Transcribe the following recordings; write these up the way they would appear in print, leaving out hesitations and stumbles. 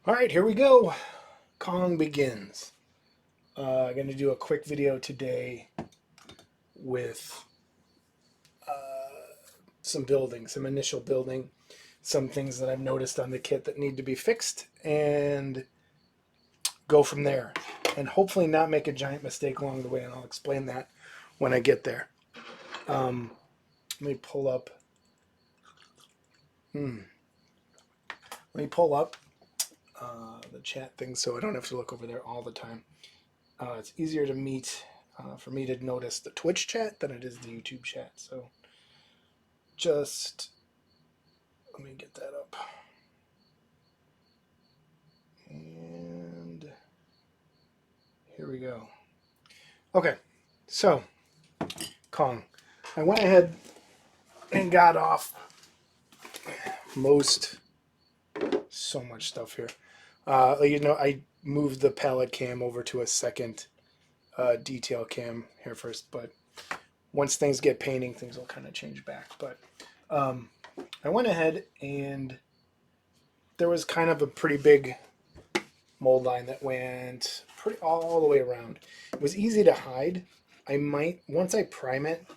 All right, here we go. Kong begins. I'm going to do a quick video today with some building, some initial building, some things that I've noticed on the kit that need to be fixed, and go from there. And hopefully not make a giant mistake along the way, and I'll explain that when I get there. Let me pull up. Let me pull up the chat thing so I don't have to look over there all the time. It's easier to meet for me to notice the Twitch chat than it is the YouTube chat. So just let me get that up. And here we go. Okay, so Kong. I went ahead and got off so much stuff here. I moved the palette cam over to a second detail cam here first, but once things get painting, things will kind of change back. But I went ahead and there was kind of a pretty big mold line that went pretty all the way around. It was easy to hide. Once I prime it,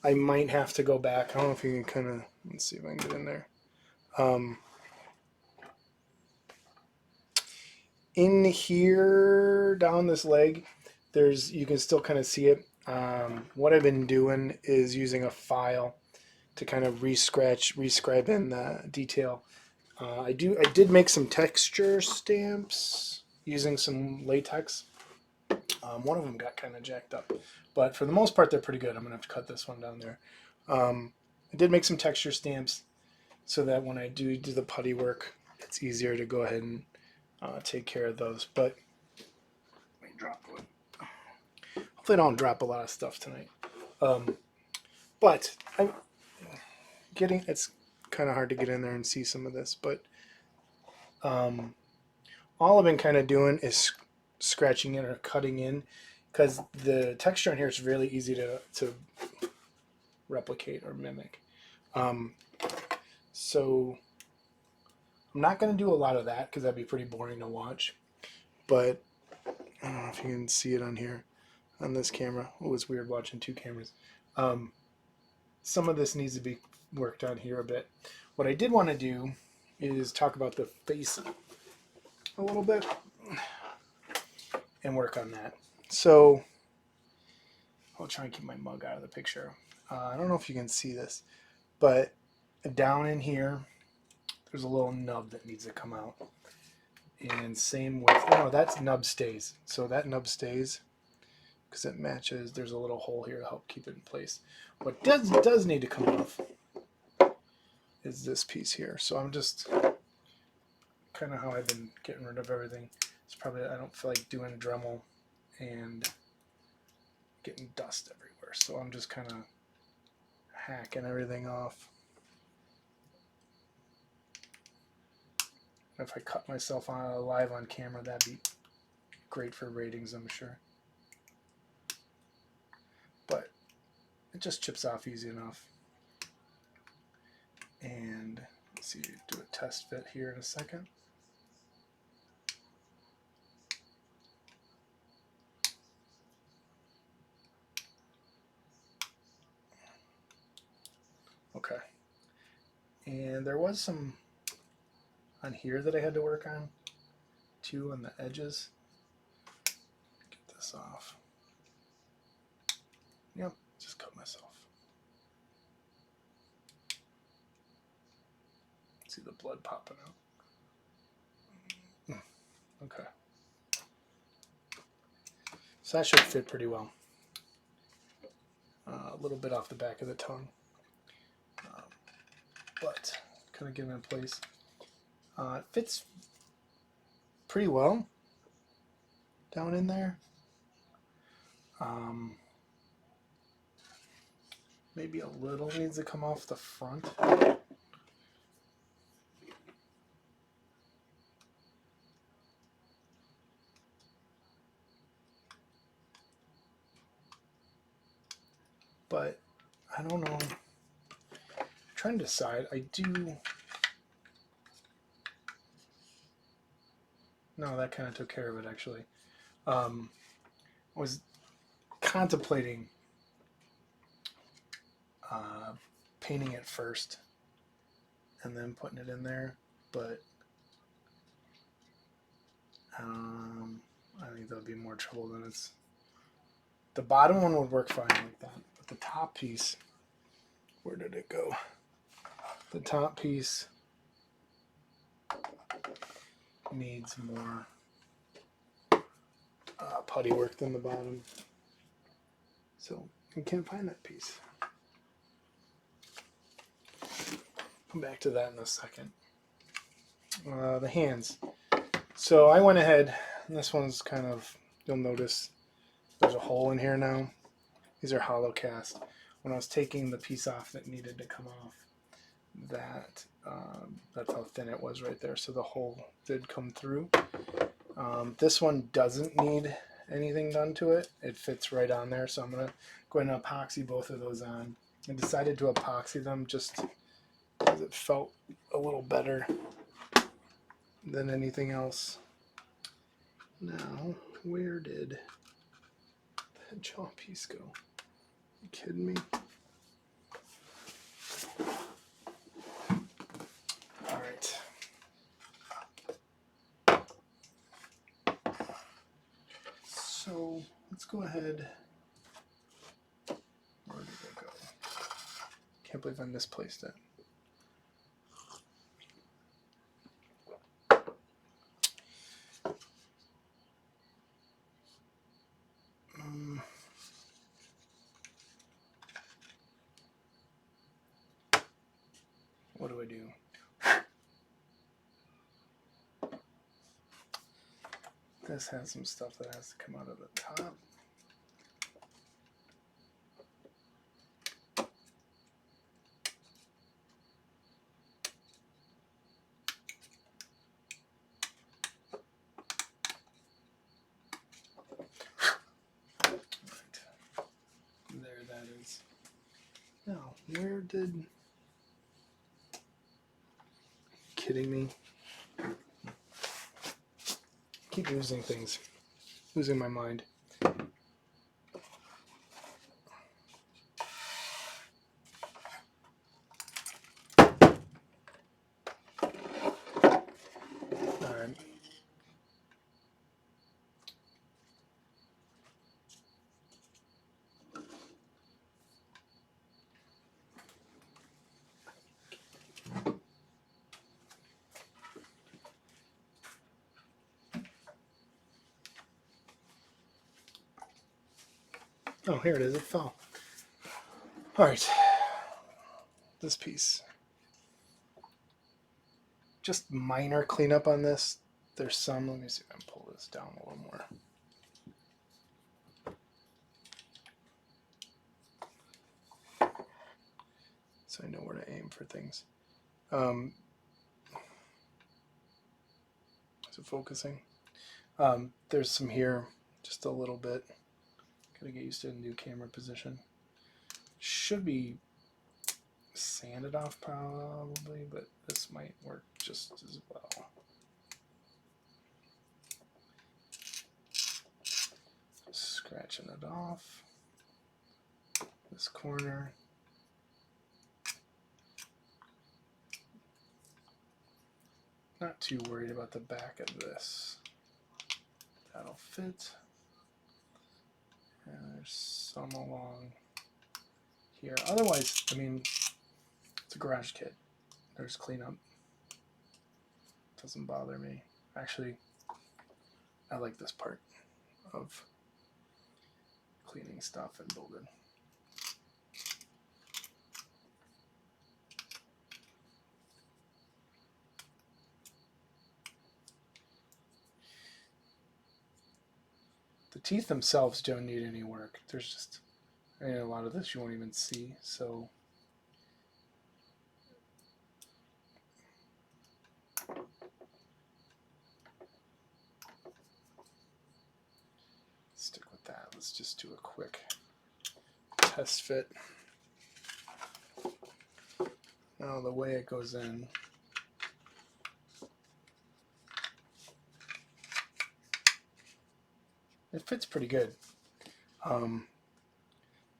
I might have to go back. I don't know if you can kind of, let's see if I can get in there. In here, down this leg, you can still kind of see it. What I've been doing is using a file to kind of rescribe in the detail. I did make some texture stamps using some latex. One of them got kind of jacked up, but for the most part, they're pretty good. I'm gonna have to cut this one down there. I did make some texture stamps so that when I do the putty work, it's easier to go ahead and take care of those. But let me drop one. Hopefully, I don't drop a lot of stuff tonight. But it's kind of hard to get in there and see some of this, but all I've been kind of doing is scratching in or cutting in because the texture in here is really easy to replicate or mimic. So I'm not going to do a lot of that because that'd be pretty boring to watch, but I don't know if you can see it on here on this camera. Oh, it's weird watching two cameras. Some of this needs to be worked on here a bit. What I did want to do is talk about the face a little bit and work on that. So I'll try and keep my mug out of the picture. I don't know if you can see this, but down in here, there's a little nub that needs to come out. And same with, that's nub stays. So that nub stays because it matches. There's a little hole here to help keep it in place. What does need to come off is this piece here. So I'm just kind of how I've been getting rid of everything. It's probably, I don't feel like doing Dremel and getting dust everywhere. So I'm just kind of hacking everything off. If I cut myself live on camera, that'd be great for ratings, I'm sure. But it just chips off easy enough. And let's see, do a test fit here in a second. Okay. And there was some on here that I had to work on too, on the edges. Get this off. Yep, just cut myself. See the blood popping out. Okay. So that should fit pretty well. A little bit off the back of the tongue. But kind of get it in place. It fits pretty well down in there. Maybe a little needs to come off the front. But I don't know. I'm trying to decide. I do. no, that kind of took care of it actually. Was contemplating painting it first and then putting it in there, but I think that'll be more trouble than it's. The bottom one would work fine like that, but the top piece, where did it go? The top piece needs more putty work than the bottom, so I can't find that piece. Come back to that in a second. The hands. So I went ahead, and this one's kind of, you'll notice there's a hole in here now. These are hollow cast. When I was taking the piece off that needed to come off, that's how thin it was right there. So the hole did come through. This one doesn't need anything done to it. It fits right on there. So I'm going to go ahead and epoxy both of those on. I decided to epoxy them just because it felt a little better than anything else. Now, where did that jaw piece go? Are you kidding me? All right. So let's go ahead. Where did it go? Can't believe I misplaced it. What do I do? This has some stuff that has to come out of the top. There that is. Now, where did... Kidding me? Keep losing things. Losing my mind. Alright. Oh, here it is. It fell. All right. This piece. Just minor cleanup on this. There's some. Let me see if I can pull this down a little more. So I know where to aim for things. Is it focusing? There's some here. Just a little bit. Gotta get used to a new camera position. Should be sanded off probably, but this might work just as well. Scratching it off. This corner. Not too worried about the back of this. That'll fit. And there's some along here. Otherwise, I mean, it's a garage kit. There's cleanup. Doesn't bother me. Actually, I like this part of cleaning stuff and building. The teeth themselves don't need any work. There's just, I mean, a lot of this you won't even see, so. Stick with that. Let's just do a quick test fit. Now the way it goes in. It fits pretty good.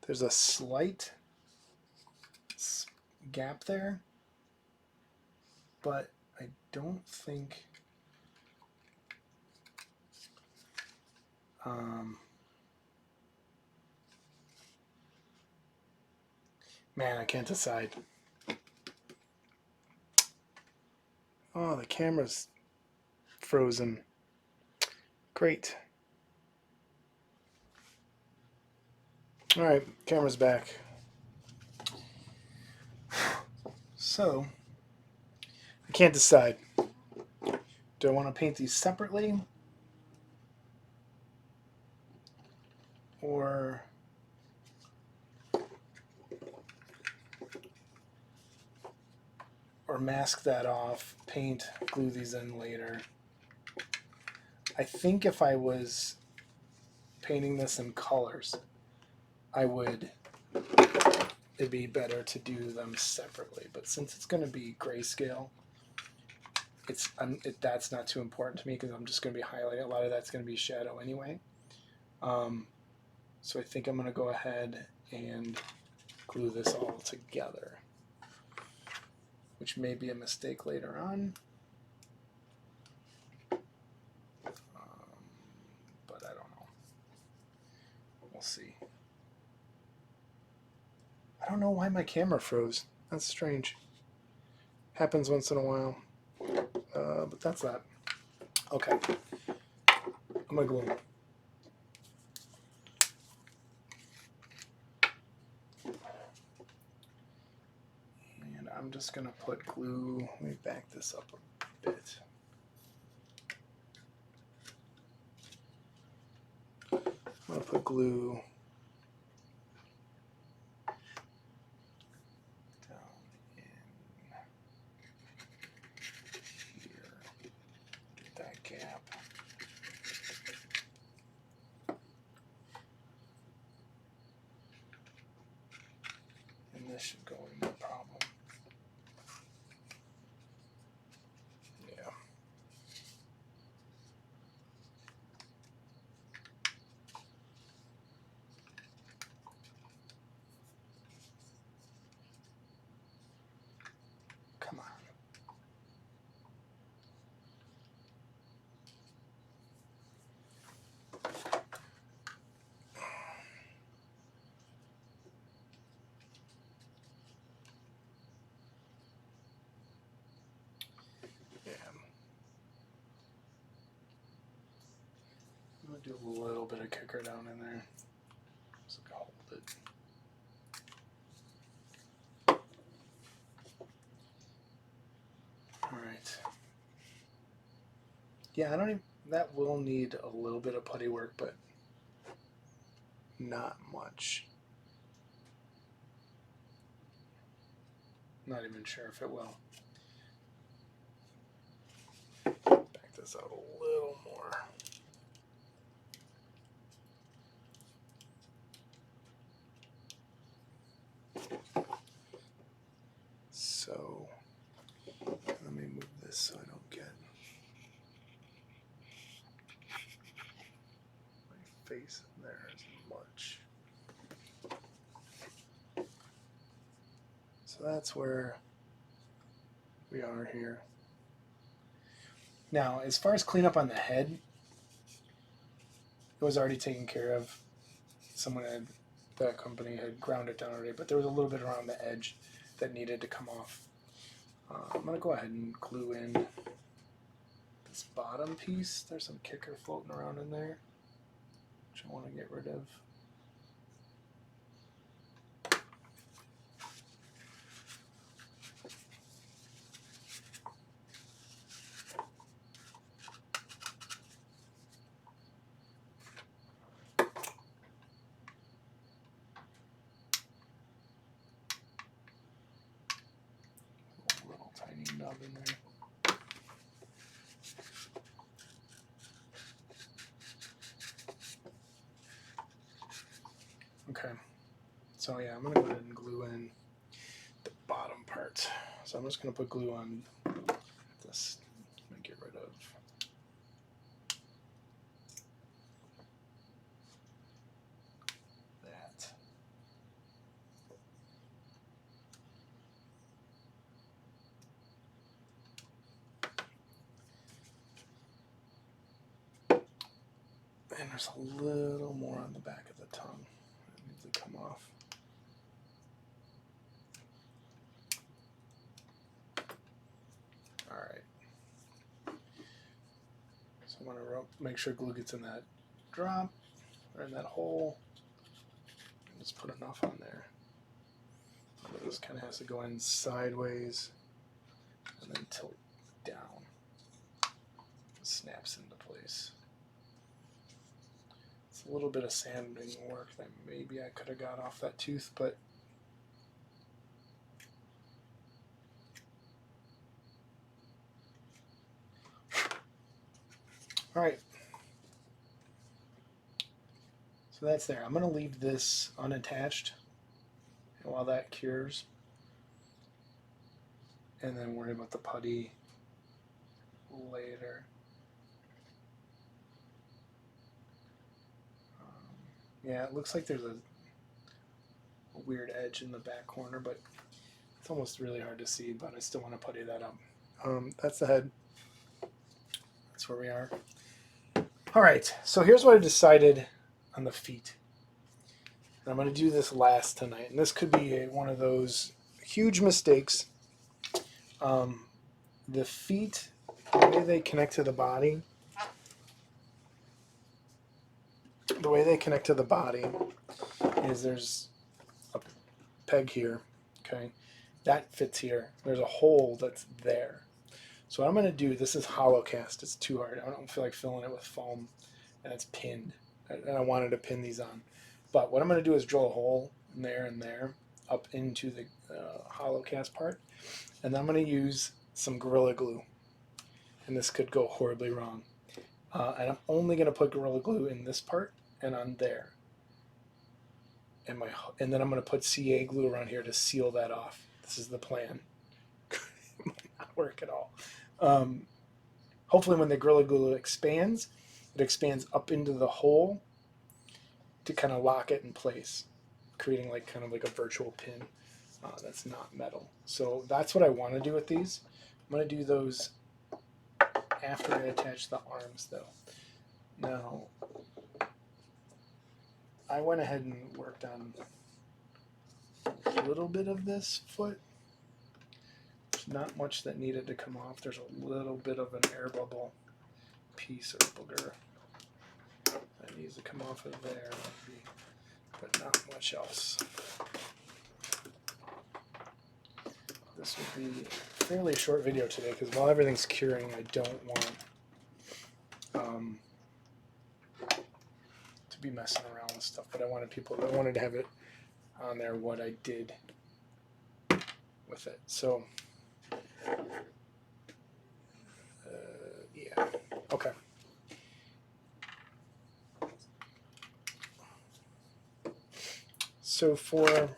There's a slight gap there, but I don't think man, I can't decide. Oh, the camera's frozen. Great. All right, camera's back. So, I can't decide. Do I want to paint these separately? Or mask that off, paint, glue these in later. I think if I was painting this in colors, it'd be better to do them separately. But since it's going to be grayscale, that's not too important to me because I'm just going to be highlighting. A lot of that's going to be shadow anyway. So I think I'm going to go ahead and glue this all together, which may be a mistake later on. But I don't know. We'll see. I don't know why my camera froze. That's strange. Happens once in a while. But that's that. Okay. I'm going to glue them. And I'm just going to put glue. Let me back this up a bit. I'm going to put glue down in here. Get that gap. And this should go in no problem. Yeah. Come on. Yeah. I'm going to do a little bit of kicker down in there. Just hold it. All right. Yeah, that will need a little bit of putty work, but not much. Not even sure if it will. Back this out a little more. So let me move this so I don't get my face in there as much. So that's where we are here. Now, as far as cleanup on the head, it was already taken care of. That company had ground it down already, but there was a little bit around the edge that needed to come off. I'm going to go ahead and glue in this bottom piece. There's some kicker floating around in there, which I want to get rid of. A little tiny nub in there. Okay, so yeah, I'm going to go ahead and glue in the bottom part. So I'm just going to put glue on this. I'm going to get rid of And there's a little more on the back of the tongue that needs to come off. All right. So I'm going to make sure glue gets in that drop or in that hole. Just put enough on there. This kind of has to go in sideways and then tilt down. It snaps into place. It's a little bit of sanding work that maybe I could have got off that tooth, but all right. So that's there. I'm going to leave this unattached while that cures, and then worry about the putty later. Yeah, it looks like there's a weird edge in the back corner, but it's almost really hard to see, but I still want to putty that up. That's the head. That's where we are. All right, so here's what I decided on the feet. And I'm going to do this last tonight, and this could be one of those huge mistakes. The feet, the way they connect to the body, is there's a peg here, okay? That fits here. There's a hole that's there. So what I'm going to do, this is hollow cast. It's too hard. I don't feel like filling it with foam, and it's pinned. And I wanted to pin these on. But what I'm going to do is drill a hole in there and there up into the hollow cast part. And then I'm going to use some Gorilla Glue. And this could go horribly wrong. And I'm only going to put Gorilla Glue in this part and on there. And then I'm going to put CA glue around here to seal that off. This is the plan. It might not work at all. Hopefully when the Gorilla Glue expands, it expands up into the hole to kind of lock it in place, creating like kind of like a virtual pin that's not metal. So that's what I want to do with these. I'm going to do those after I attach the arms though. Now, I went ahead and worked on a little bit of this foot. There's not much that needed to come off. There's a little bit of an air bubble piece or booger that needs to come off of there, maybe, but not much else. This will be a fairly short video today because while everything's curing, I don't want to be messing around with stuff, but I wanted to have it on there what I did with it. So yeah, okay. So for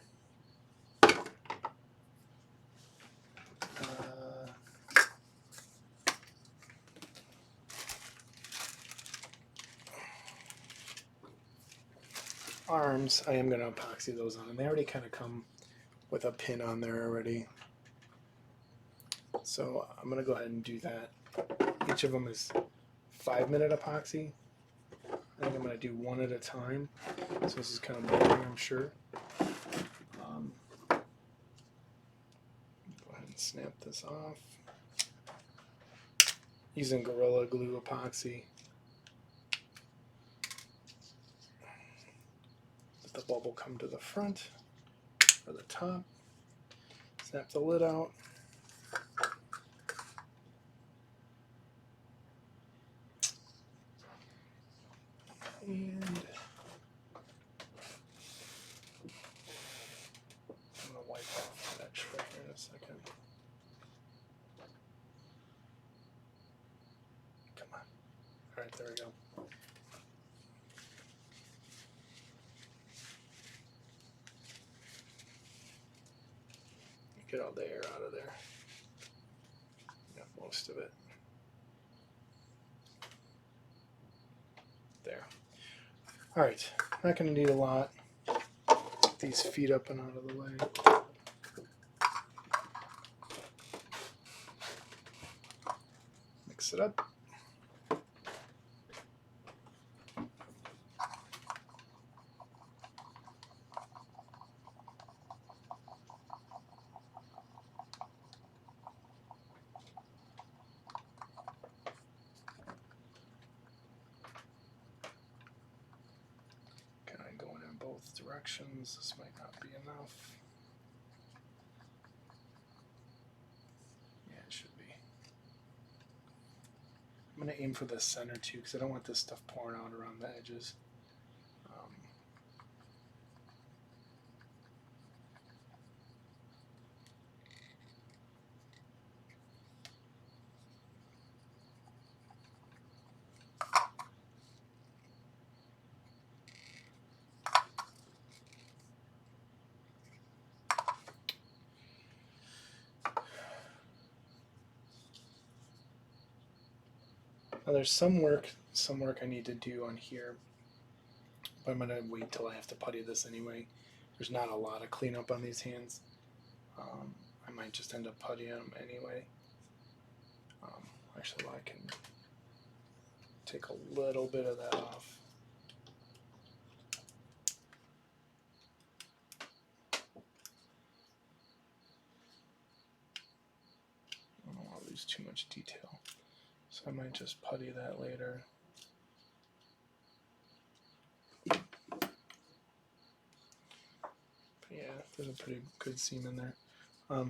arms, I am going to epoxy those on, and they already kind of come with a pin on there already. So I'm going to go ahead and do that. Each of them is 5-minute epoxy. I think I'm going to do one at a time. So this is kind of boring, I'm sure. Go ahead and snap this off. Using Gorilla Glue epoxy. Let the bubble come to the front or the top. Snap the lid out. And I'm going to wipe off that extra here in a second. Come on. All right, there we go. Get all the air out of there. Got most of it. There. All right, not going to need a lot. Get these feet up and out of the way. Mix it up. directions. This might not be enough. Yeah, it should be. I'm going to aim for the center too because I don't want this stuff pouring out around the edges. Now there's some work I need to do on here, but I'm gonna wait till I have to putty this anyway. There's not a lot of cleanup on these hands. I might just end up puttying them anyway. Actually, I can take a little bit of that off. I don't want to lose too much detail, so I might just putty that later. But yeah, there's a pretty good seam in there. Let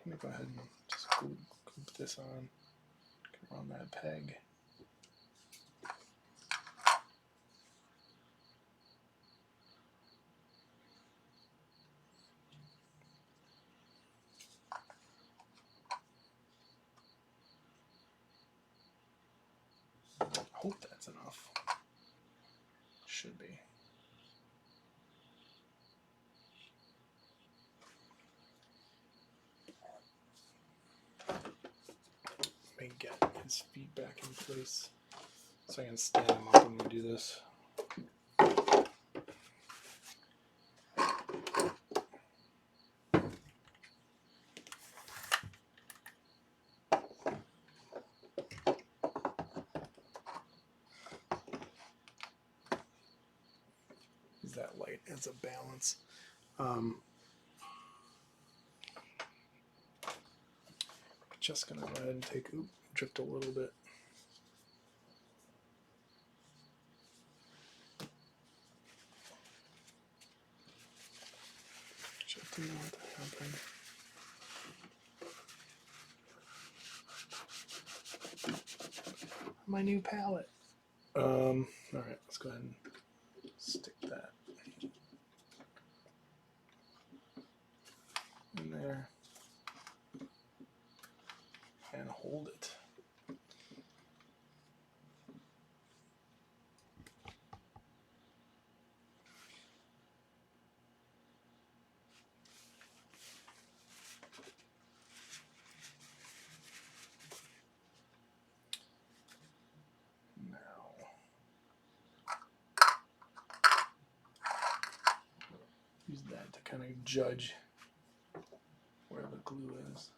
me go ahead and just glue this on. Run that peg. I hope that's enough. Should be. Let me get his feet back in place so I can stand him up when we do this. Use that light as a balance. Just gonna go ahead and take, drift a little bit. Just didn't want that to happen. My new palette. All right, let's go ahead and stick that in there and hold it. Use that to kind of judge where the glue is.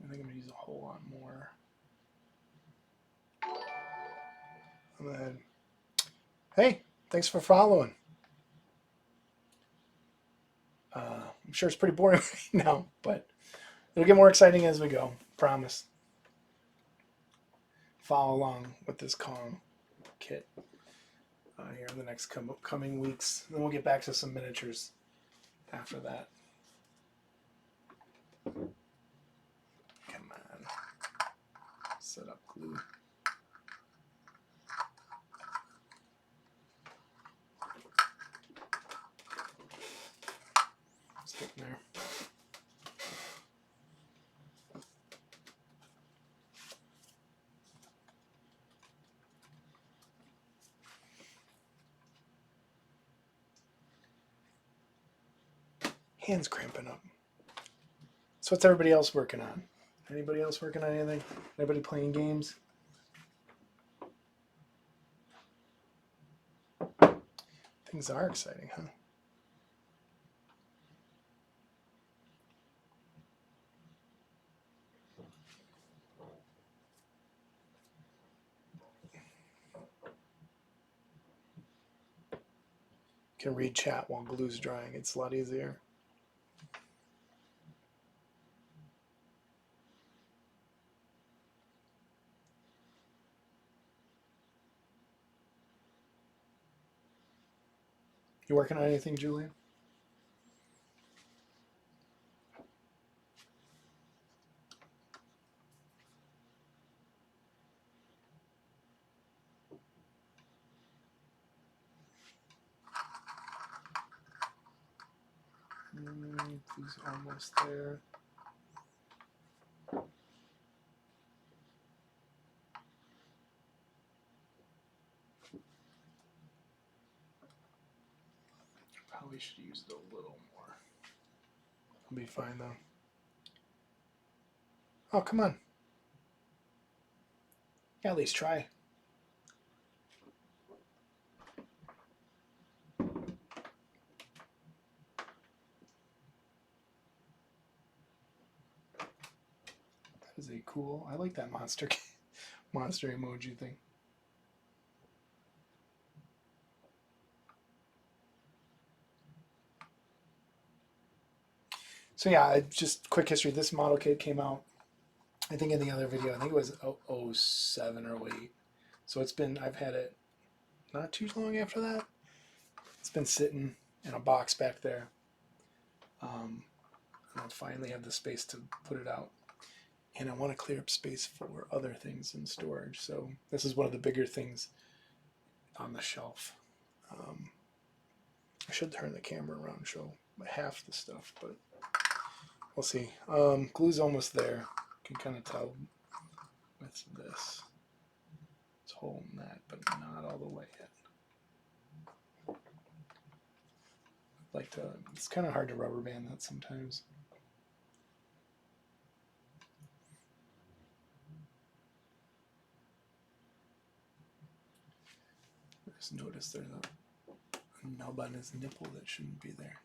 I think I'm going to use a whole lot more. Go ahead. Hey, thanks for following. I'm sure it's pretty boring right now, but it'll get more exciting as we go. Promise. Follow along with this Kong kit here in the next coming weeks. Then we'll get back to some miniatures after that. Come on. Set up glue. Stick in there. Hands cramping up. So what's everybody else working on? Anybody else working on anything? Anybody playing games? Things are exciting, huh? can read chat while glue's drying. It's a lot easier. You working on anything, Julia? He's almost there. Probably should use it a little more. I'll be fine though. Oh, come on. Yeah, at least try. That is a cool. I like that monster emoji thing. So yeah, just quick history. This model kit came out, I think in the other video, I think it was 07 or 08. So it's been, I've had it not too long after that. It's been sitting in a box back there. And I'll finally have the space to put it out. And I want to clear up space for other things in storage. So this is one of the bigger things on the shelf. I should turn the camera around and show half the stuff, but we'll see. Glue's almost there. You can kind of tell with this. It's holding that, but not all the way yet. Like to, it's kind of hard to rubber band that sometimes. I just noticed there's a nub on his nipple that shouldn't be there.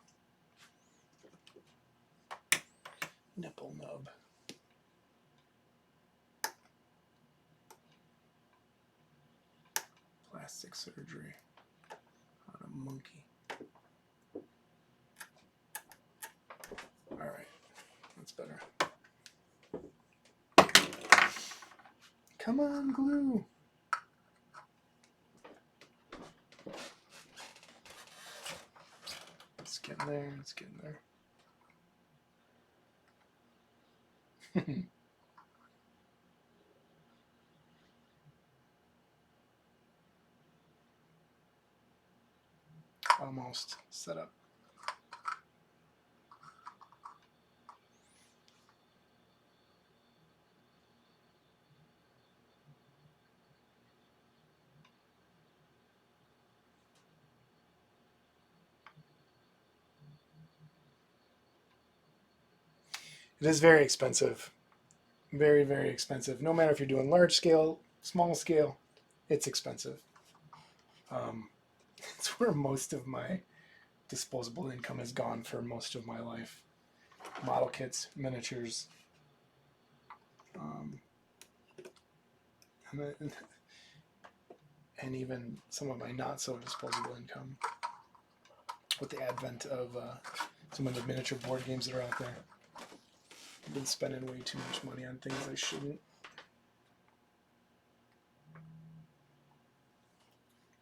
Nipple nub. Plastic surgery on a monkey. All right, that's better. Come on, glue. It's getting there, it's getting there. Almost set up. It is very expensive. Very, very expensive. No matter if you're doing large scale, small scale, it's expensive. It's where most of my disposable income has gone for most of my life. Model kits, miniatures, and even some of my not so disposable income with the advent of some of the miniature board games that are out there. I've been spending way too much money on things I shouldn't.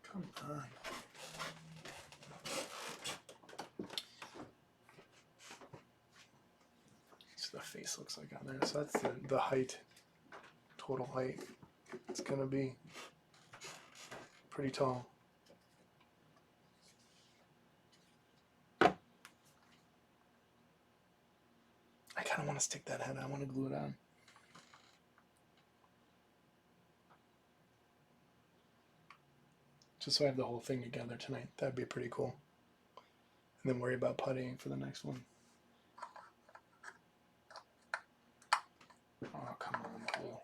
Come on. So the face looks like on there. So that's the height, total height. It's going to be pretty tall. I kind of want to stick that head. I want to glue it on. Just so I have the whole thing together tonight. That'd be pretty cool. And then worry about puttying for the next one. Oh, come on, glue.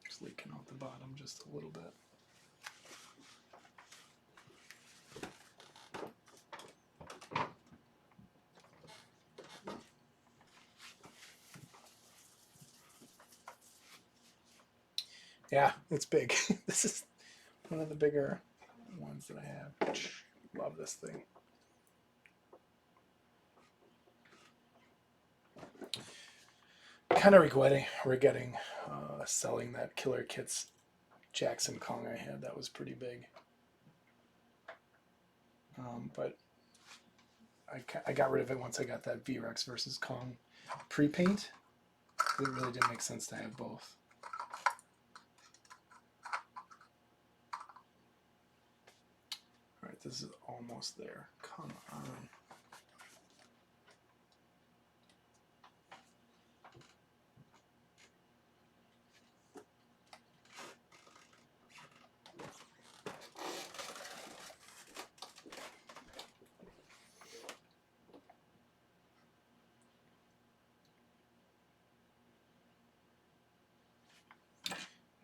Just leaking out the bottom just a little bit. Yeah, it's big. This is one of the bigger ones that I have. Love this thing. Kind of regretting selling that Killer Kits Jackson Kong I had. That was pretty big. But I got rid of it once I got that V-Rex versus Kong pre-paint. It really didn't make sense to have both. All right, this is almost there. Come on.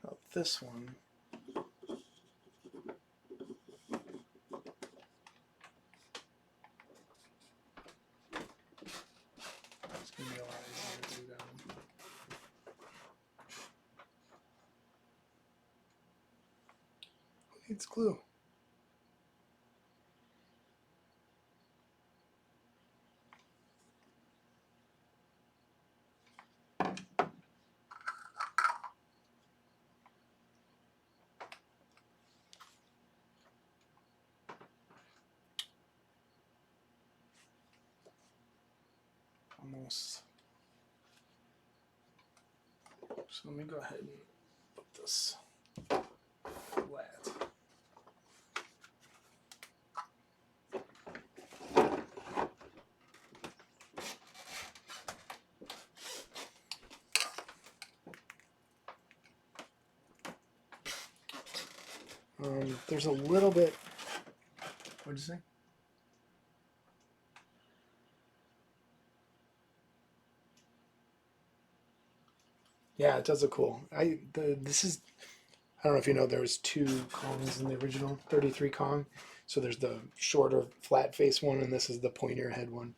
Now this one. It's going to be a lot easier to do down. Who needs glue? Almost. So let me go ahead and put this flat. There's a little bit. What'd you say? Yeah, it does look cool. This is, I don't know if you know, there was two Kongs in the original 33 Kong. So there's the shorter flat face one, and this is the pointier head one.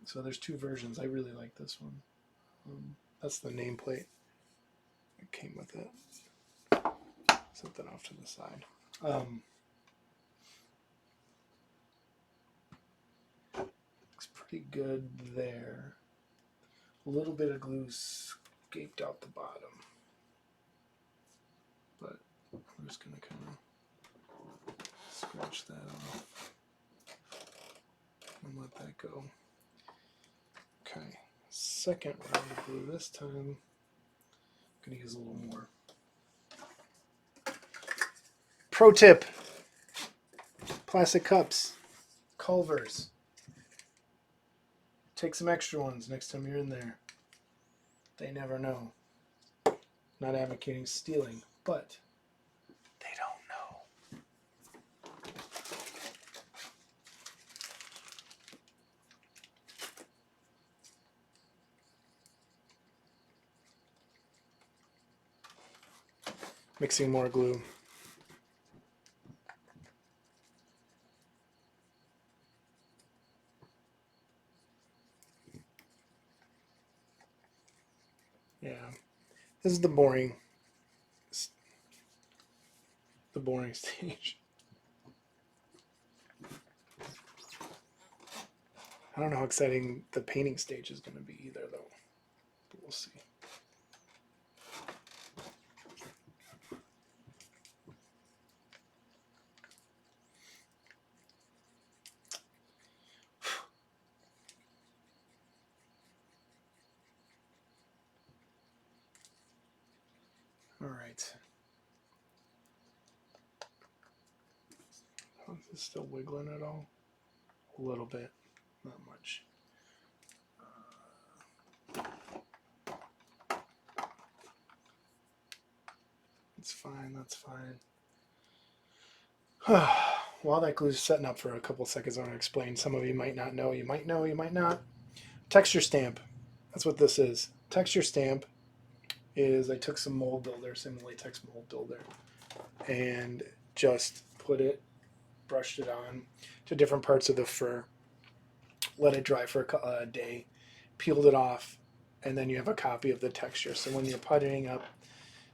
So there's two versions. I really like this one. That's the nameplate that came with it. Set that off to the side. Looks pretty good there. A little bit of glue escaped out the bottom, but I'm just gonna kind of scratch that off and let that go. Okay, second round of glue this time. I'm gonna use a little more. Pro tip: plastic cups, Culvers. Take some extra ones next time you're in there. They never know. Not advocating stealing, but they don't know. Mixing more glue. Yeah, this is the boring stage. I don't know how exciting the painting stage is going to be either, though. But we'll see. All right. Is this still wiggling at all? A little bit, not much. It's fine, that's fine. While that glue is setting up for a couple seconds, I want to explain. Some of you might not know, you might know, you might not. Texture stamp. That's what this is. Texture stamp is I took some mold builder, some latex mold builder, and just brushed it on to different parts of the fur, let it dry for a day, peeled it off, and then you have a copy of the texture. So when you're puttying up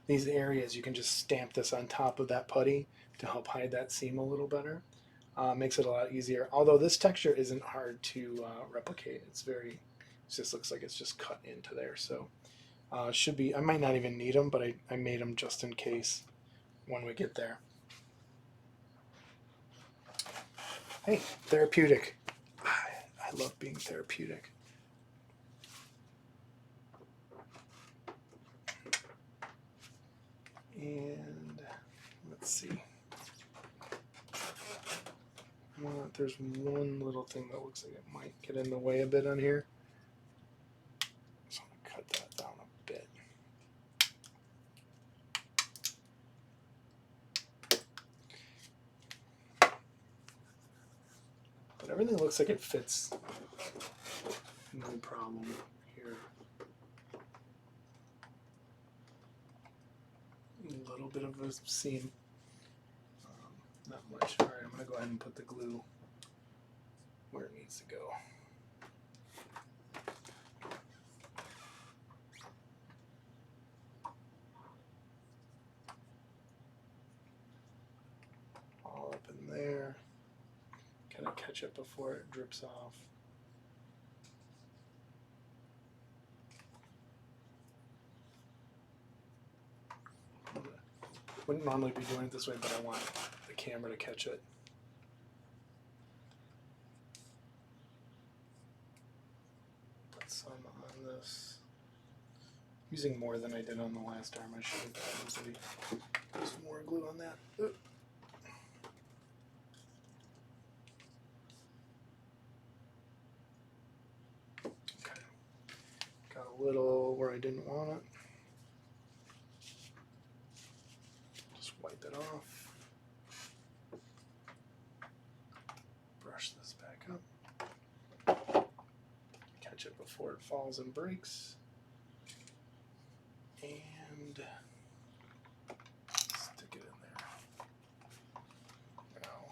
these areas, you can just stamp this on top of that putty to help hide that seam a little better. Makes it a lot easier. Although this texture isn't hard to replicate. It just looks like it's just cut into there. So should be, I might not even need them, but I made them just in case when we get there. Hey, therapeutic. I love being therapeutic. And let's see. There's one little thing that looks like it might get in the way a bit on here. So I'm going to cut that down a bit. But everything looks like it fits. No problem here. A little bit of a seam. Not much. All right, I'm going to go ahead and put the glue where it needs to go. All up in there. Kind of catch it before it drips off. Wouldn't normally be doing it this way, but I want the camera to catch it. Put some on this. Using more than I did on the last arm. I should have put some more glue on that. Oop. Okay. Got a little where I didn't want it. Wipe it off. Brush this back up. Catch it before it falls and breaks. And stick it in there. Now,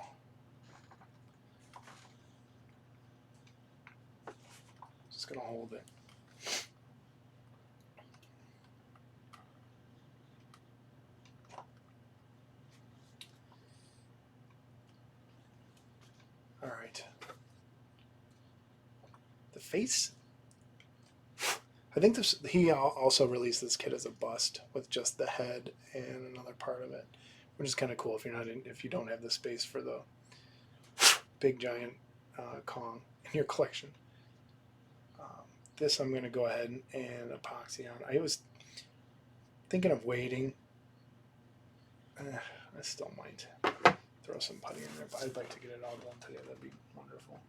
just gonna hold it. All right. The face. I think he also released this kit as a bust with just the head and another part of it, which is kind of cool if you don't have the space for the big giant Kong in your collection. This I'm going to go ahead and epoxy on. I was thinking of waiting. I still might throw some putty in there, but I'd like to get it all done today. That'd be wonderful.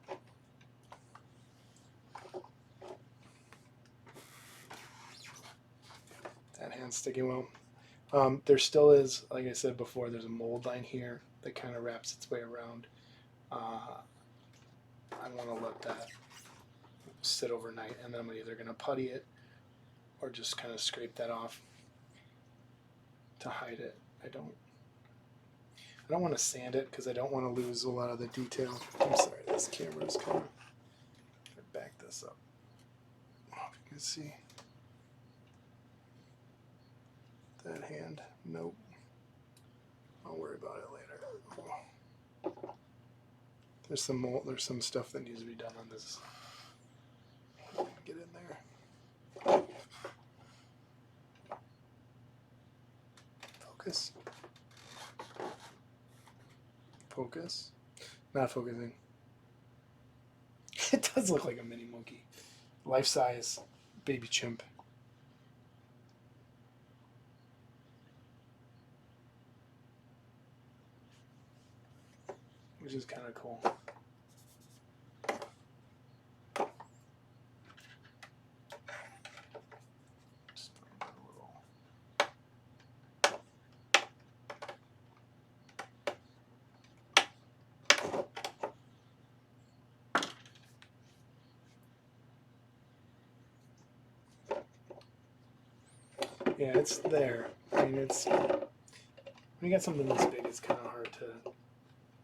That hand's sticking well. There still is, like I said before, there's a mold line here that kind of wraps its way around. I want to let that sit overnight, and then I'm either going to putty it or just kind of scrape that off to hide it. I don't want to sand it because I don't want to lose a lot of the detail. I'm sorry, this camera is kind of... back this up. I don't know if you can see that hand. Nope. I'll worry about it later. There's some mold, there's some stuff that needs to be done on this. Get in there. Focus. Focus. Not focusing. It does look like a mini monkey. Life-size baby chimp. Which is kind of cool. Yeah, it's there. I mean, it's when you got something this big, it's kind of hard to,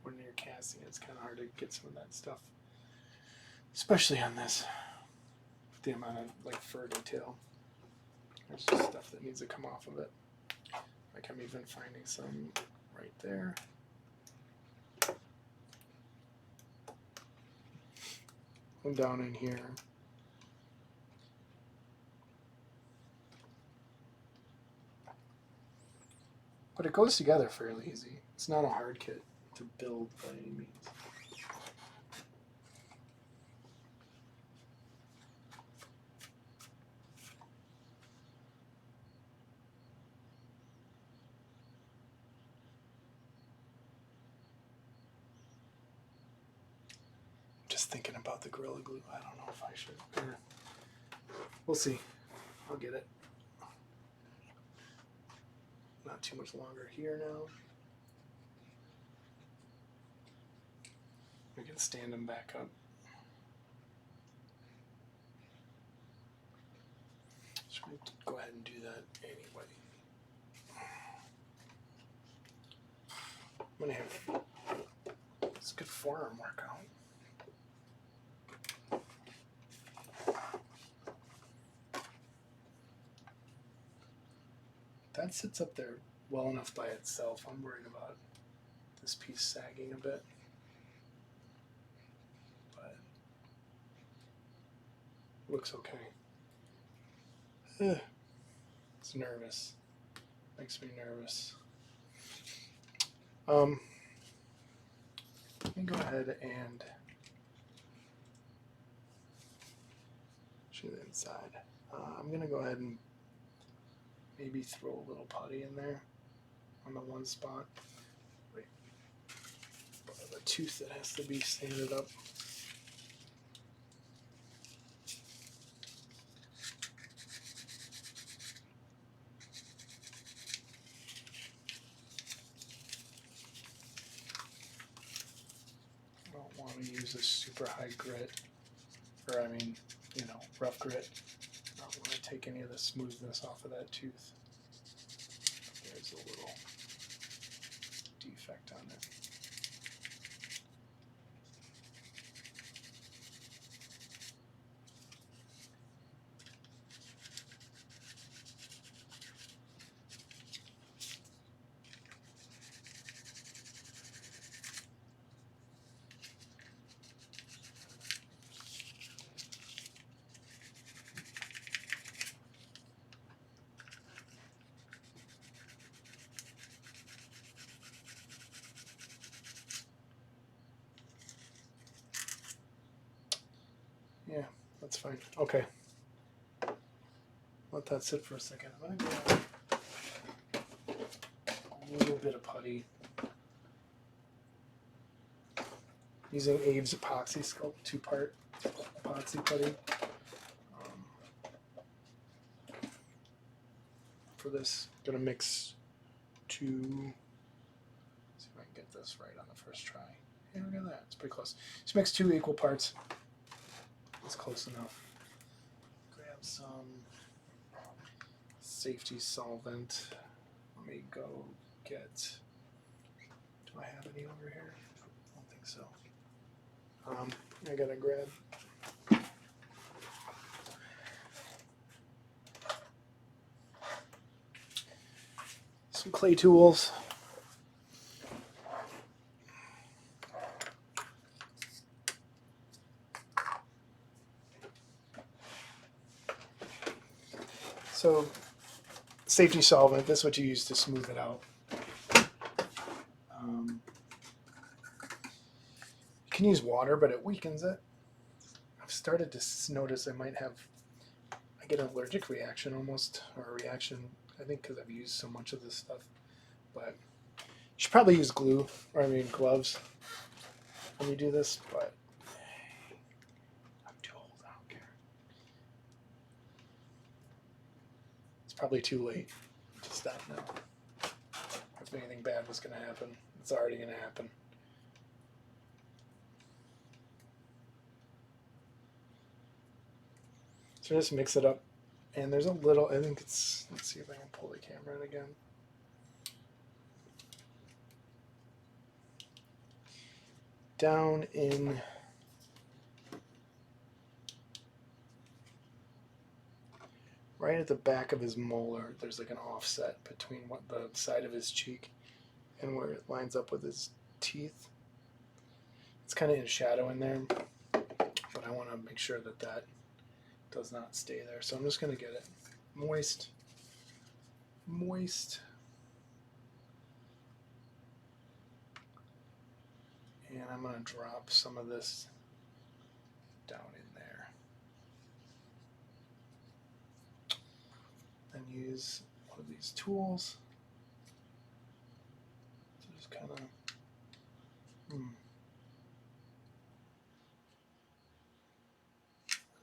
when you're casting, it's kind of hard to get some of that stuff, especially on this. The amount of like fur detail, there's just stuff that needs to come off of it. Like I'm even finding some right there. One down in here. But it goes together fairly easy. It's not a hard kit to build by any means. Just thinking about the Gorilla Glue. I don't know if I should. We'll see. I'll get it. Not too much longer here now. We can stand them back up. So we'll go ahead and do that anyway. I'm gonna have it's good forearm workout. That sits up there well enough by itself. I'm worried about this piece sagging a bit. But it looks okay. It's nervous. Makes me nervous. Let me go ahead and show you the inside. I'm going to go ahead and maybe throw a little putty in there on the one spot. Wait. The tooth that has to be sanded up. I don't want to use a super high grit, or I mean, you know, rough grit. I don't want to take any of the smoothness off of that tooth. There's a little defect on it. Yeah, that's fine. Okay. Let that sit for a second. I'm going to grab a little bit of putty. Using Abe's Epoxy Sculpt 2-part epoxy putty. For this, I'm going to mix 2. See if I can get this right on the first try. Hey, look at that. It's pretty close. Just mix 2 equal parts. That's close enough. Grab some safety solvent. Let me go get. Do I have any over here? I don't think so. I gotta grab. Some clay tools. So, safety solvent, that's what you use to smooth it out. You can use water, but it weakens it. I've started to notice I get an allergic reaction almost, or a reaction, I think because I've used so much of this stuff. But you should probably use glue, or I mean gloves, when you do this, but I'm too old, I don't care. It's probably too late to stop now. If anything bad was going to happen, it's already going to happen. So just mix it up. And there's a little, I think it's, let's see if I can pull the camera in again. Down in right at the back of his molar, there's like an offset between what the side of his cheek and where it lines up with his teeth. It's kind of in shadow in there, but I want to make sure that that does not stay there. So I'm just going to get it moist, moist. And I'm going to drop some of this down in there. And use one of these tools to just kind of I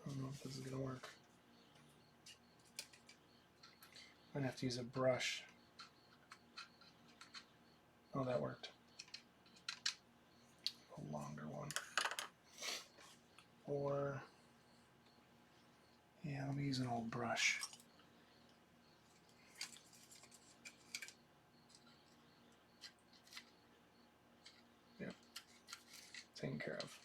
don't know if this is going to work. I'm going to have to use a brush. Oh, that worked. A longer one. Or, yeah, let me use an old brush. Yep, taken care of.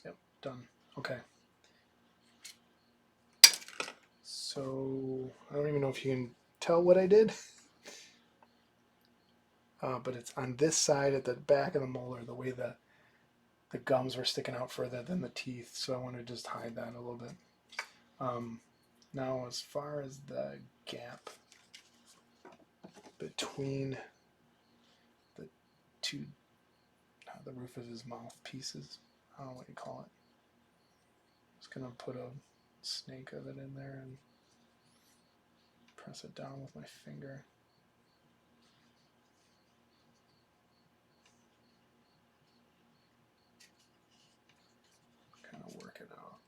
Yep, done. Okay. So, I don't even know if you can tell what I did. But it's on this side at the back of the molar, the way the gums were sticking out further than the teeth. So I want to just hide that a little bit. Now, as far as the gap between the two, the roof of his mouth pieces, I don't know what you call it. I'm just going to put a snake of it in there and press it down with my finger. Kind of work it out.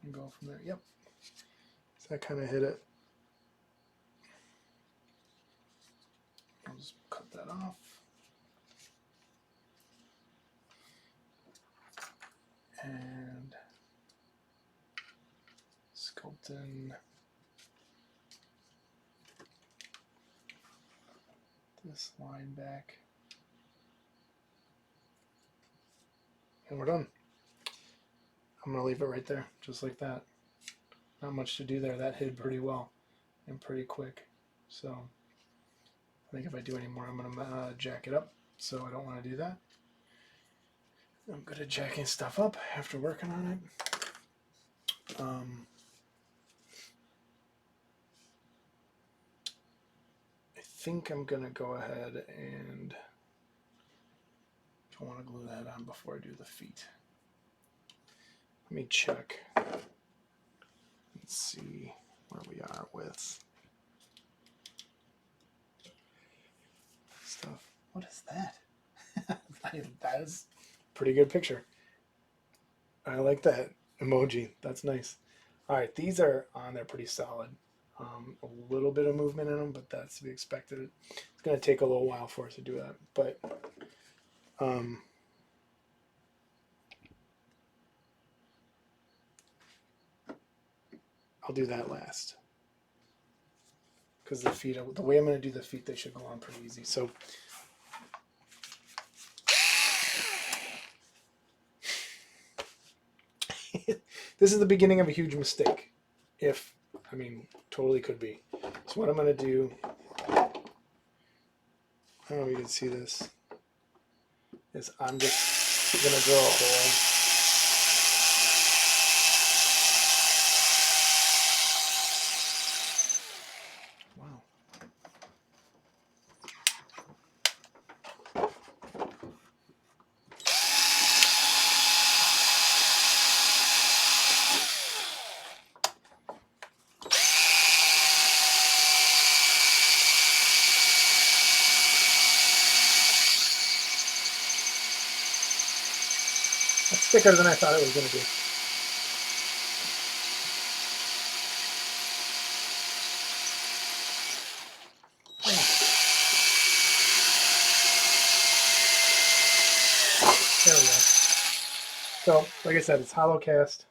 And go from there. Yep. So I kind of hit it. I'll just cut that off. And sculpt in this line back. And we're done. I'm going to leave it right there, just like that. Not much to do there. That hid pretty well and pretty quick. So I think if I do any more, I'm going to jack it up. So I don't want to do that. I'm good at jacking stuff up after working on it. I think I'm going to go ahead and I want to glue that on before I do the feet. Let me check and see where we are with stuff. What is that? That is a pretty good picture. I like that emoji. That's nice. All right, these are on there pretty solid. A little bit of movement in them, but that's to be expected. It's going to take a little while for us to do that, but I'll do that last. Because the feet, the way I'm going to do the feet, they should go on pretty easy. So this is the beginning of a huge mistake. Totally could be. So what I'm going to do, I don't know if you can see this, is I'm just going to drill a hole. That's thicker than I thought it was going to be. There we go. So, like I said, it's hollow cast.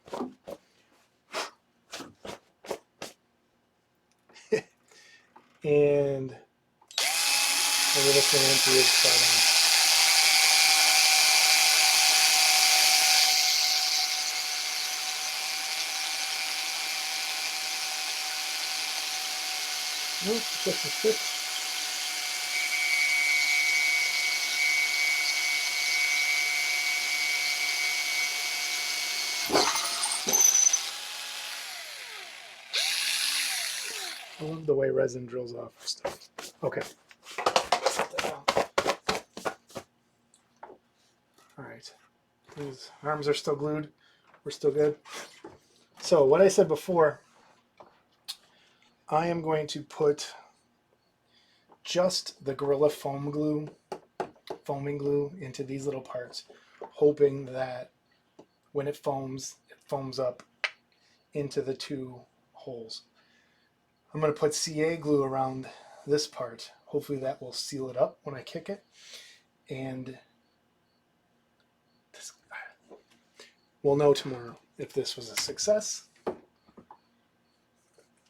And we're just going to empty it. Nope, just a fit. I love the way resin drills off stuff. Okay. All right. These arms are still glued. We're still good. So what I said before, I am going to put just the Gorilla foaming glue into these little parts, hoping that when it foams up into the two holes. I'm going to put CA glue around this part. Hopefully that will seal it up when I kick it. And this, we'll know tomorrow if this was a success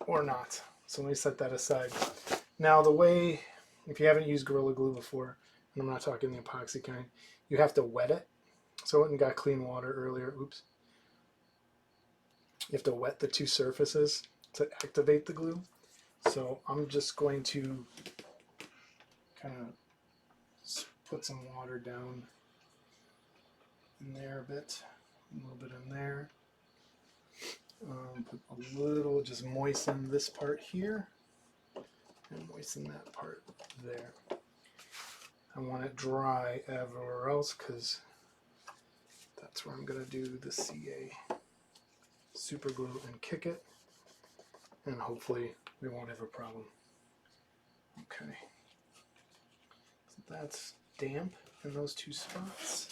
or not. So let me set that aside. Now the way, if you haven't used Gorilla Glue before, and I'm not talking the epoxy kind, you have to wet it. So I went and got clean water earlier. Oops. You have to wet the two surfaces to activate the glue. So I'm just going to kind of put some water down in there a bit, a little bit in there. Put a little, just moisten this part here and moisten that part there. I want it dry everywhere else because that's where I'm going to do the CA super glue and kick it, and hopefully we won't have a problem. Okay, so that's damp in those two spots.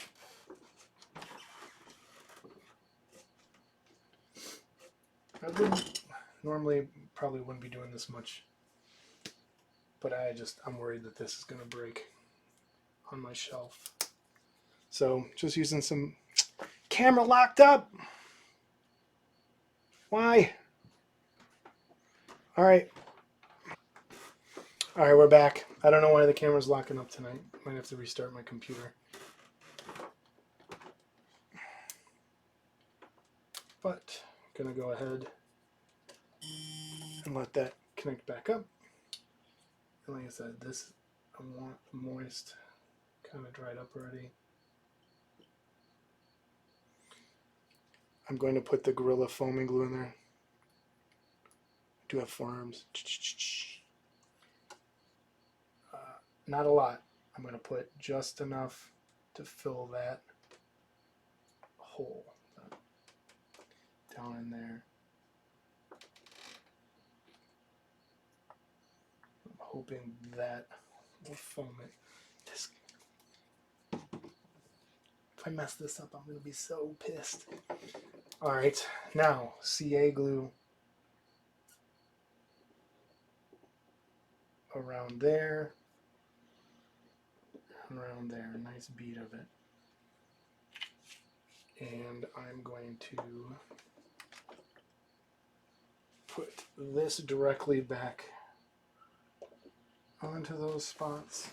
I wouldn't normally, probably wouldn't be doing this much, but I'm worried that this is going to break on my shelf. So just using some camera locked up. Why? All right, we're back. I don't know why the camera's locking up tonight. Might have to restart my computer. But I'm gonna go ahead and let that connect back up. And like I said, this I want moist, kind of dried up already. I'm going to put the Gorilla foaming glue in there. I do have forearms. Not a lot. I'm going to put just enough to fill that hole down in there. I'm hoping that will foam it. If I mess this up, I'm going to be so pissed. All right, now CA glue around there, around there, nice bead of it. And I'm going to put this directly back onto those spots.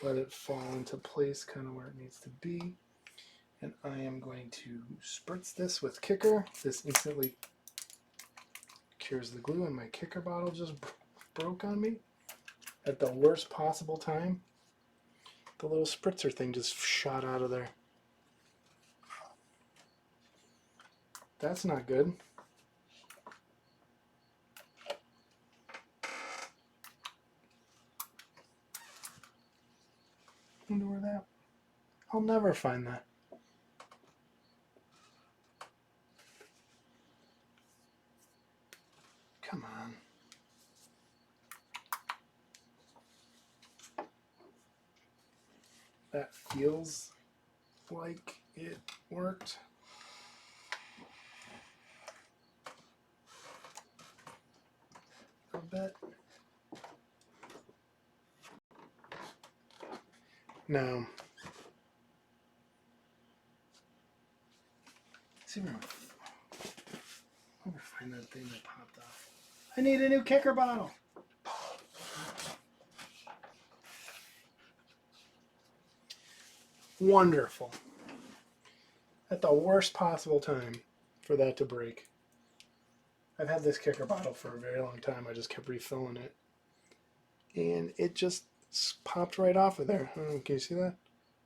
Let it fall into place kind of where it needs to be. And I am going to spritz this with Kicker. This instantly cures the glue, and my Kicker bottle just broke on me at the worst possible time. The little spritzer thing just shot out of there. That's not good. Wonder where that. I'll never find that. Come on. That feels like it worked. A bit. Now, see where I'm gonna find that thing that popped off. I need a new Kicker bottle. Wonderful. At the worst possible time, for that to break. I've had this kicker bottle for a very long time. I just kept refilling it. And it just popped right off of there. Can you see that?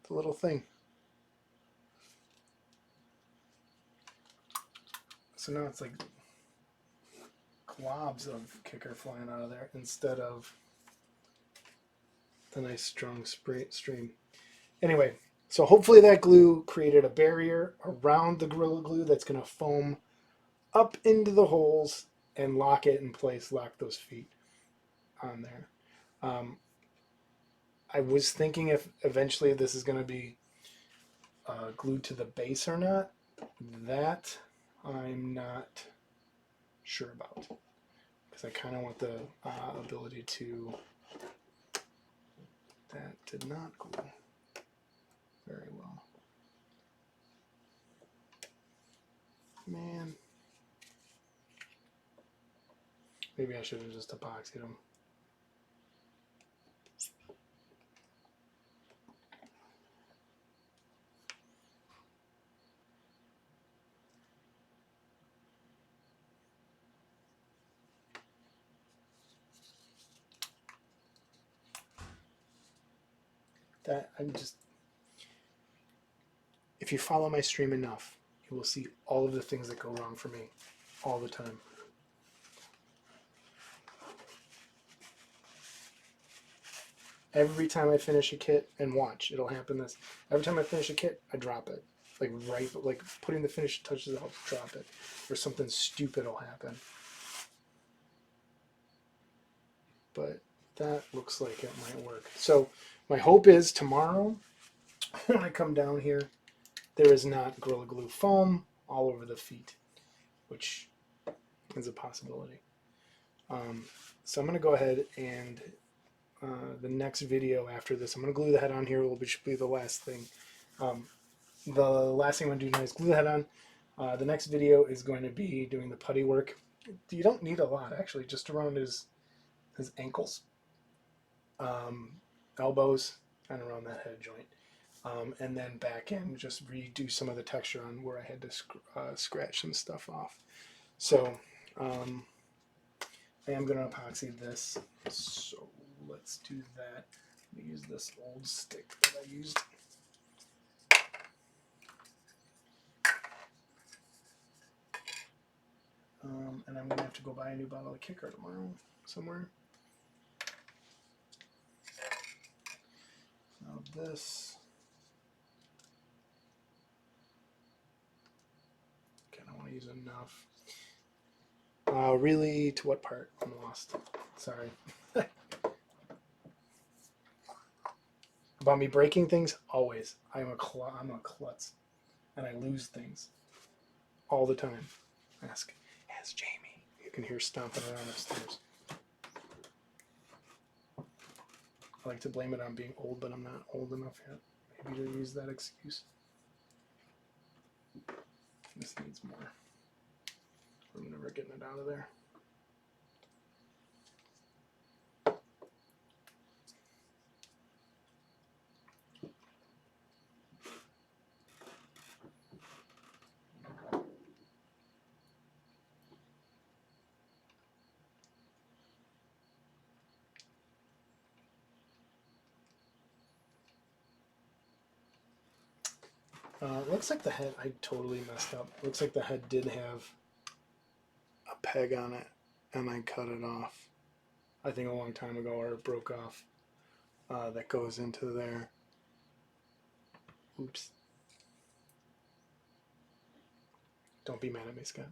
The little thing. So now it's like globs of kicker flying out of there instead of the nice strong stream. Anyway, so hopefully that glue created a barrier around the Gorilla Glue that's going to foam up into the holes and lock it in place, lock those feet on there. I was thinking if eventually this is going to be glued to the base or not. That I'm not sure about, because I kind of want the ability to. That did not glue very well. Man. Maybe I should have just epoxied them. If you follow my stream enough, you will see all of the things that go wrong for me all the time. Every time I finish a kit, and watch, it'll happen this. Every time I finish a kit, I drop it. Like putting the finishing touches, I'll drop it. Or something stupid will happen. But that looks like it might work. So my hope is tomorrow, when I come down here, there is not Gorilla Glue foam all over the feet, which is a possibility. So I'm going to go ahead and the next video after this, I'm going to glue the head on here, which should be the last thing. The last thing I'm going to do now is glue the head on. The next video is going to be doing the putty work. You don't need a lot, actually, just around his ankles, elbows, and around that head joint. And then back in, just redo some of the texture on where I had to scratch some stuff off. So I am going to epoxy this. So let's do that. Let me use this old stick that I used. And I'm going to have to go buy a new bottle of kicker tomorrow somewhere. Now this. Okay, I don't want to use enough. Really, to what part? I'm lost. Sorry. About me breaking things? Always. I'm a klutz. And I lose things. All the time. Ask Jamie. You can hear stomping around upstairs. I like to blame it on being old, but I'm not old enough yet. Maybe to use that excuse. This needs more. I'm never getting it out of there. Looks like the head, I totally messed up. Looks like the head did have a peg on it, and I cut it off. I think a long time ago, or it broke off. That goes into there. Oops. Don't be mad at me, Scott.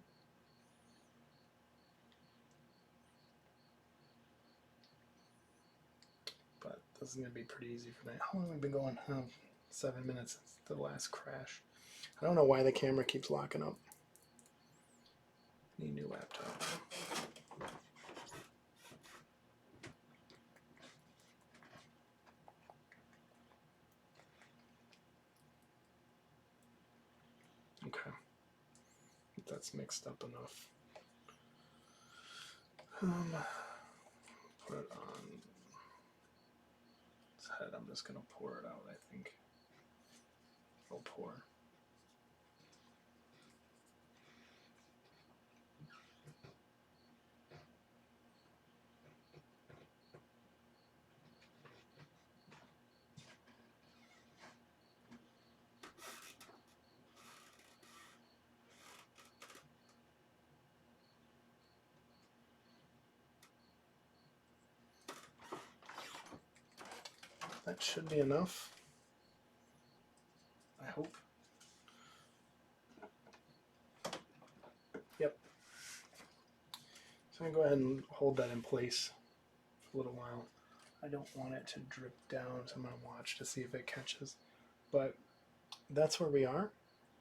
But this is going to be pretty easy for me. How long have we been going? 7 minutes since the last crash. I don't know why the camera keeps locking up. Need a new laptop. Okay. That's mixed up enough. Put it on its head. I'm just going to pour it out, I think. It'll pour. that should be enough. I hope. Yep. So I'm going to go ahead and hold that in place for a little while. I don't want it to drip down, so I'm going to watch to see if it catches. But that's where we are.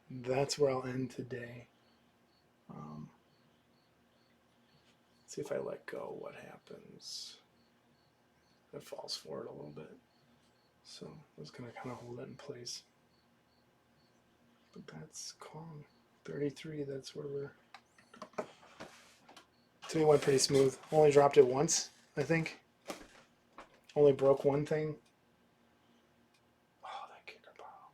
That's where I'll end today. See if I let go, what happens. It falls forward a little bit. So I was going to kind of hold it in place. But that's Kong 33, that's where we're... To me, it went pretty smooth. Only dropped it once, I think. Only broke one thing. Oh, that kicker bottle.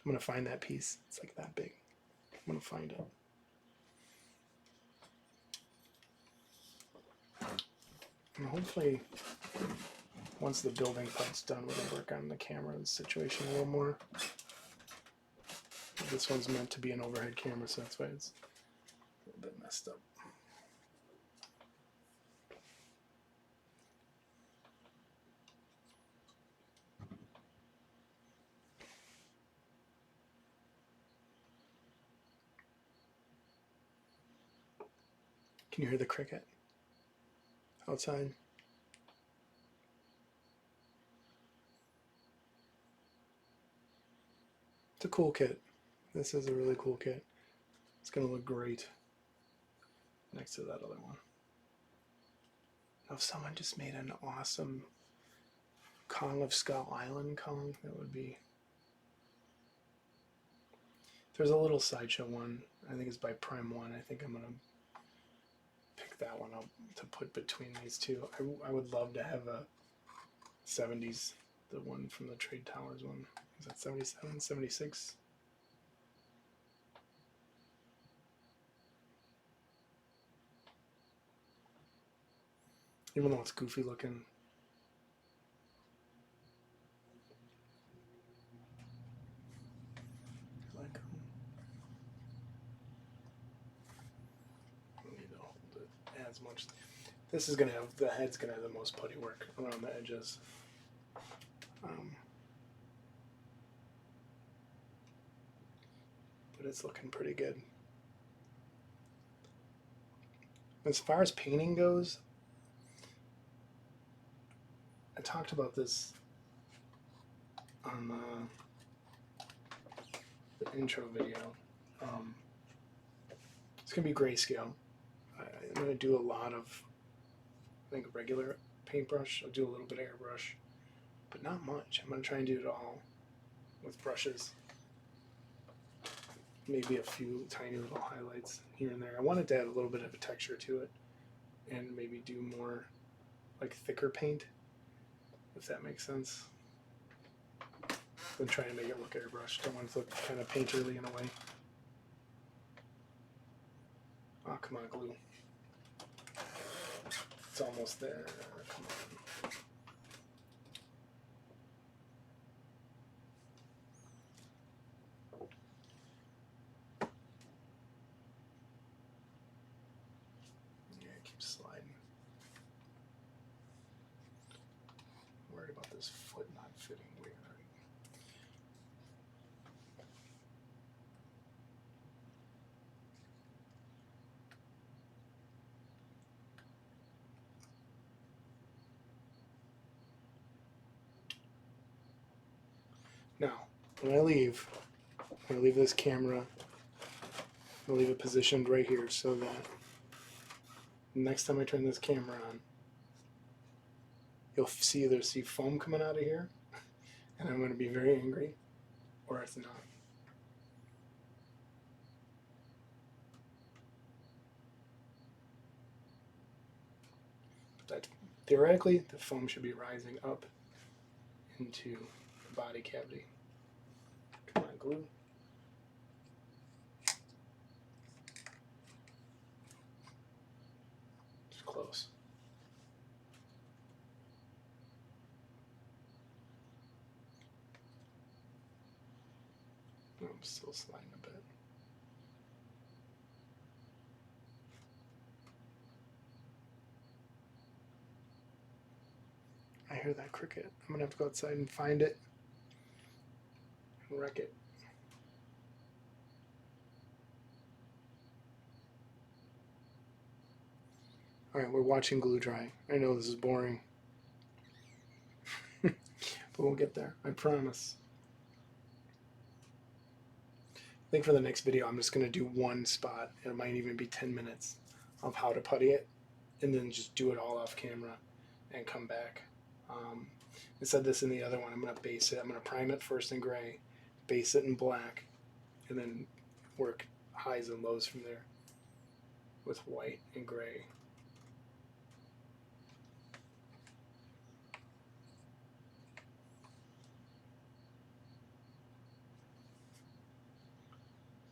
I'm going to find that piece. It's like that big. I'm going to find it. And hopefully, once the building part's done, we can work on the camera situation a little more. This one's meant to be an overhead camera, so that's why it's a little bit messed up. Can you hear the cricket outside? It's a cool kit. This is a really cool kit. It's going to look great next to that other one. Now, if someone just made an awesome Kong of Skull Island Kong, that would be... There's a little sideshow one. I think it's by Prime One. I think I'm going to pick that one up to put between these two. I would love to have a 70s, the one from the Trade Towers one. Is that 77, 76? Even though it's goofy looking. Like, I need to hold it as much. This is going to have, the head's going to have the most putty work around the edges. But it's looking pretty good. As far as painting goes, I talked about this on the intro video. It's going to be grayscale. I'm going to do a lot of, I think, regular paintbrush. I'll do a little bit of airbrush, but not much. I'm going to try and do it all with brushes. Maybe a few tiny little highlights here and there. I wanted to add a little bit of a texture to it and maybe do more like thicker paint, if that makes sense. Than trying to make it look airbrushed. Don't want it to look kind of painterly in a way. Oh, come on, glue. It's almost there. Come on. Yeah, it keeps sliding. I'm worried about this foot not fitting weird. Now, when I leave this camera, I'll leave it positioned right here so that next time I turn this camera on, you'll either see foam coming out of here, and I'm going to be very angry, or it's not. But that, theoretically, the foam should be rising up into the body cavity. Come on, glue. It's close. Oh, I'm still sliding a bit. I hear that cricket. I'm gonna have to go outside and find it and wreck it. Alright, we're watching glue dry. I know this is boring. But we'll get there, I promise. I think for the next video I'm just going to do one spot, and it might even be 10 minutes of how to putty it, and then just do it all off camera and come back. I said this in the other one, I'm going to base it, I'm going to prime it first in gray, base it in black, and then work highs and lows from there with white and gray.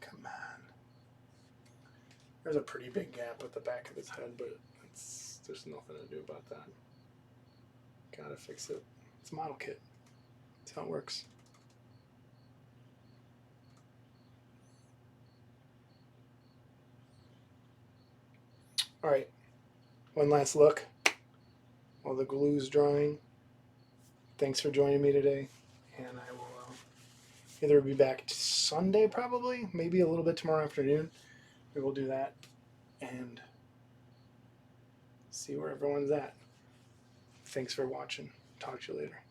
Come on. There's a pretty big gap at the back of his head, but there's nothing to do about that. Gotta fix it. It's a model kit. That's how it works. Alright, one last look while the glue's drying. Thanks for joining me today, and I will either be back Sunday probably, maybe a little bit tomorrow afternoon. We will do that and see where everyone's at. Thanks for watching. Talk to you later.